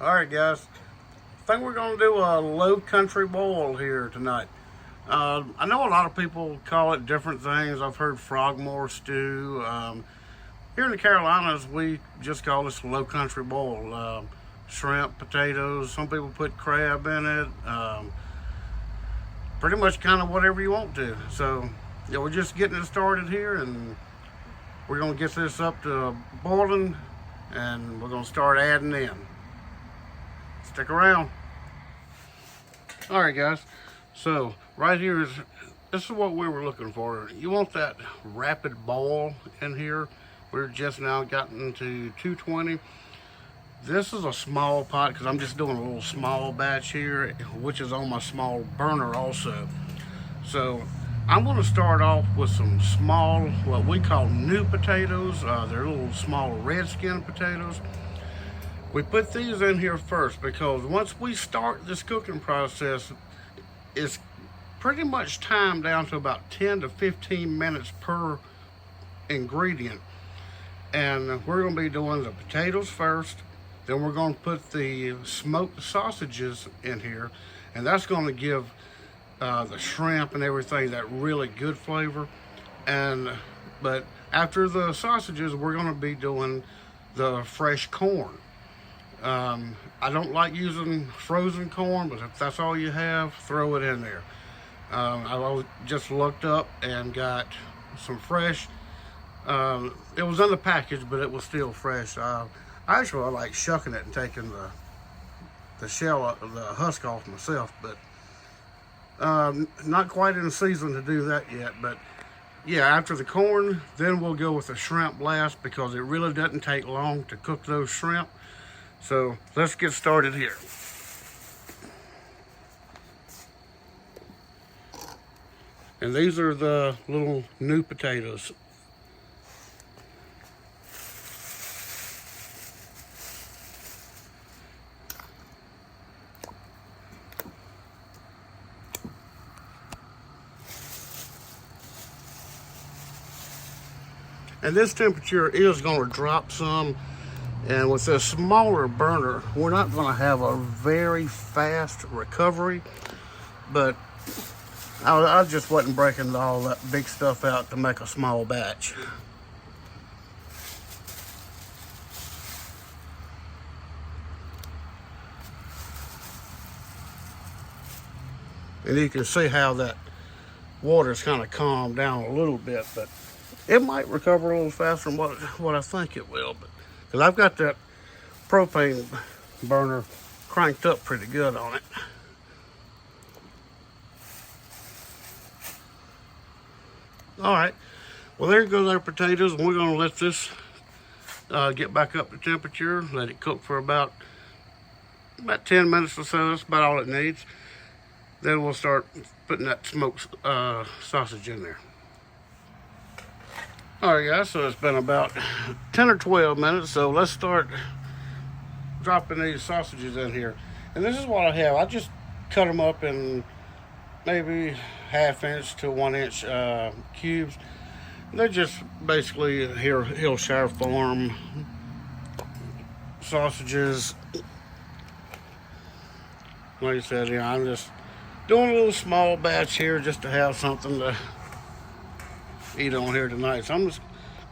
Alright guys, I think we're going to do a low country boil here tonight. I know a lot of people call it different things. I've heard frogmore stew. Here in the Carolinas, we just call this low country boil. Shrimp, potatoes, some people put crab in it. Pretty much kind of whatever you want to. So, yeah, we're just getting it started here, and we're going to get this up to boiling, and we're going to start adding in. Stick around. All right, guys. So right here this is what we were looking for. You want that rapid boil in here. We're just now gotten to 220. This is a small pot because I'm just doing a little small batch here, which is on my small burner also. So I'm going to start off with some small, what we call new potatoes. They're little small red skin potatoes. We put these in here first because once we start this cooking process, it's pretty much timed down to about 10 to 15 minutes per ingredient. And we're going to be doing the potatoes first, then we're going to put the smoked sausages in here, and that's going to give the shrimp and everything that really good flavor. But after the sausages, we're going to be doing the fresh corn. I don't like using frozen corn, but if that's all you have, throw it in there. I just looked up and got some fresh. It was in the package, but it was still fresh. Actually, I like shucking it and taking the shell, the husk off myself, but not quite in season to do that yet. But yeah, after the corn, then we'll go with the shrimp last because it really doesn't take long to cook those shrimp. So let's get started here. And these are the little new potatoes. And this temperature is going to drop some. And with a smaller burner, we're not going to have a very fast recovery, but I just wasn't breaking all that big stuff out to make a small batch. And you can see how that water's kind of calmed down a little bit, but it might recover a little faster than what I think it will. But because I've got that propane burner cranked up pretty good on it. All right, well, there goes our potatoes, and we're going to let this get back up to temperature, let it cook for about 10 minutes or so. That's about all it needs. Then we'll start putting that smoked sausage in there. All right, guys, so it's been about 10 or 12 minutes, so let's start dropping these sausages in here. And this is what I have. I just cut them up in maybe 1/2 inch to 1 inch cubes. They're just basically Hillshire Farm sausages. Like I said, yeah, I'm just doing a little small batch here just to have something to eat on here tonight. So I'm just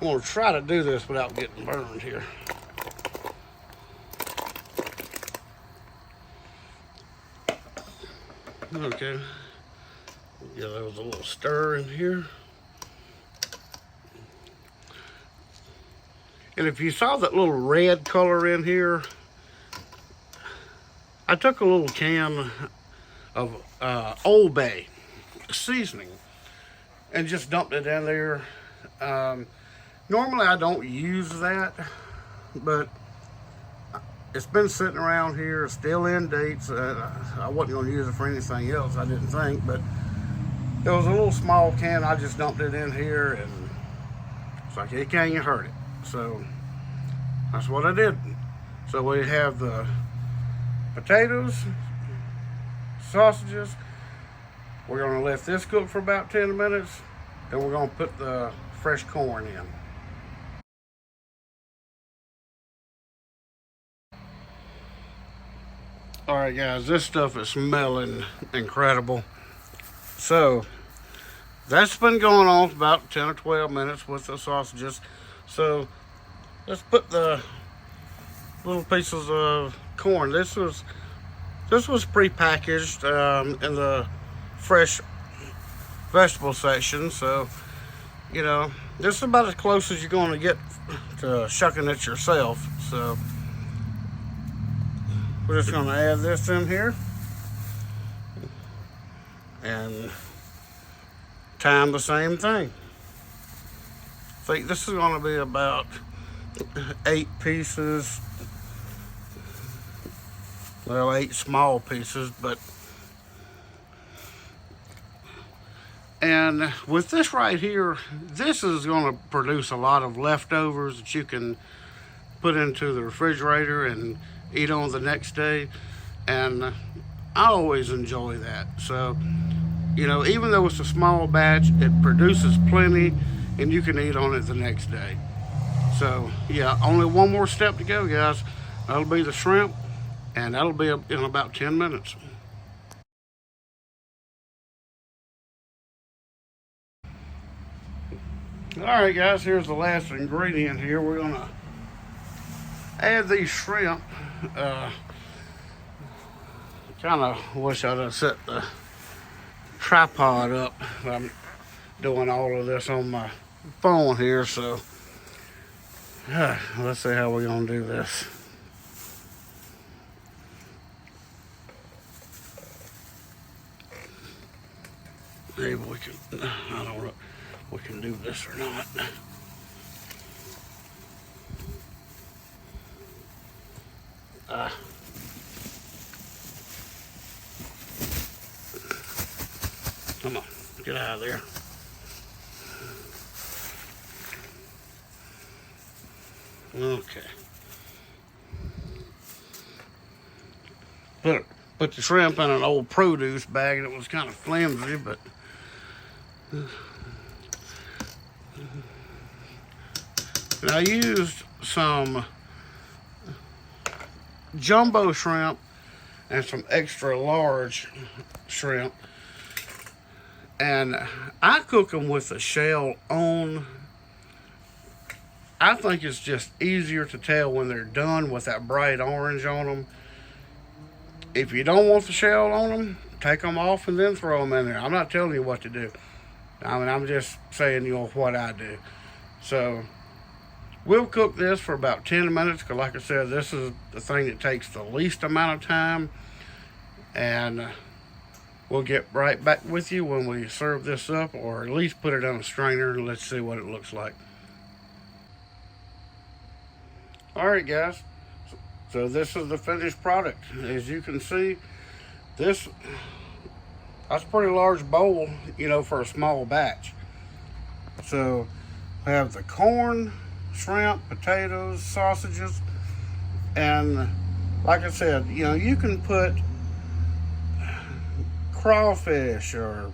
going to try to do this without getting burned here. Okay. Yeah, there was a little stir in here. And if you saw that little red color in here, I took a little can of Old Bay seasoning and just dumped it in there. Normally I don't use that, but it's been sitting around here, still in dates. I wasn't going to use it for anything else, I didn't think, but it was a little small can. I just dumped it in here, and it's like, it can't hurt it. So that's what I did. So we have the potatoes, sausages. We're going to let this cook for about 10 minutes. Then we're going to put the fresh corn in. All right, guys, this stuff is smelling incredible. So that's been going on for about 10 or 12 minutes with the sausages. So let's put the little pieces of corn. This was prepackaged in the fresh vegetable section. So you know, this is about as close as you're going to get to shucking it yourself. So we're just going to add this in here and time the same thing. I think this is going to be about 8 pieces. Well, 8 small pieces, but and with this right here, this is going to produce a lot of leftovers that you can put into the refrigerator and eat on the next day. And I always enjoy that. So, you know, even though it's a small batch, it produces plenty and you can eat on it the next day. So, yeah, only one more step to go, guys. That'll be the shrimp, and that'll be in about 10 minutes. All right, guys, here's the last ingredient here. We're gonna add these shrimp. Kind of wish I'd have set the tripod up. I'm doing all of this on my phone here, so let's see how we're gonna do this. Maybe we can, I don't know if we can do this or not. Come on, get out of there. Okay. Put the shrimp in an old produce bag, and it was kind of flimsy, but and I used some jumbo shrimp and some extra large shrimp, and I cook them with the shell on. I think it's just easier to tell when they're done with that bright orange on them. If you don't want the shell on them, take them off and then throw them in there. I'm not telling you what to do. I mean, I'm just saying, you know, what I do. So we'll cook this for about 10 minutes, because like I said, this is the thing that takes the least amount of time. And we'll get right back with you when we serve this up, or at least put it on a strainer, and let's see what it looks like. All right, guys. So this is the finished product. As you can see, that's a pretty large bowl, you know, for a small batch. So I have the corn, shrimp, potatoes, sausages, and like I said, you know, you can put crawfish or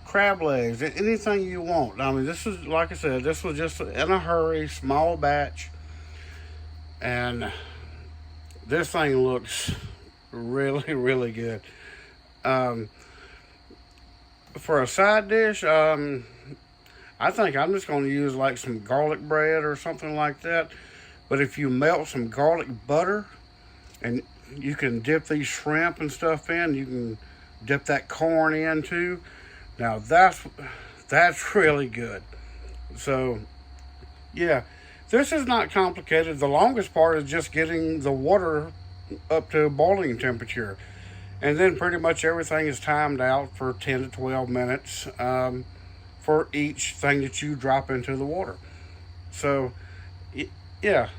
crab legs, anything you want. I mean, this is, like I said, this was just in a hurry, small batch, and this thing looks really, really good. For a side dish, I think I'm just going to use like some garlic bread or something like that. But if you melt some garlic butter, and you can dip these shrimp and stuff in, you can dip that corn in too. Now that's really good. So yeah, this is not complicated. The longest part is just getting the water up to boiling temperature. And then pretty much everything is timed out for 10 to 12 minutes for each thing that you drop into the water. So yeah,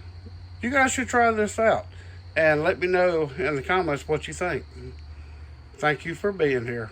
you guys should try this out. And let me know in the comments what you think. Thank you for being here.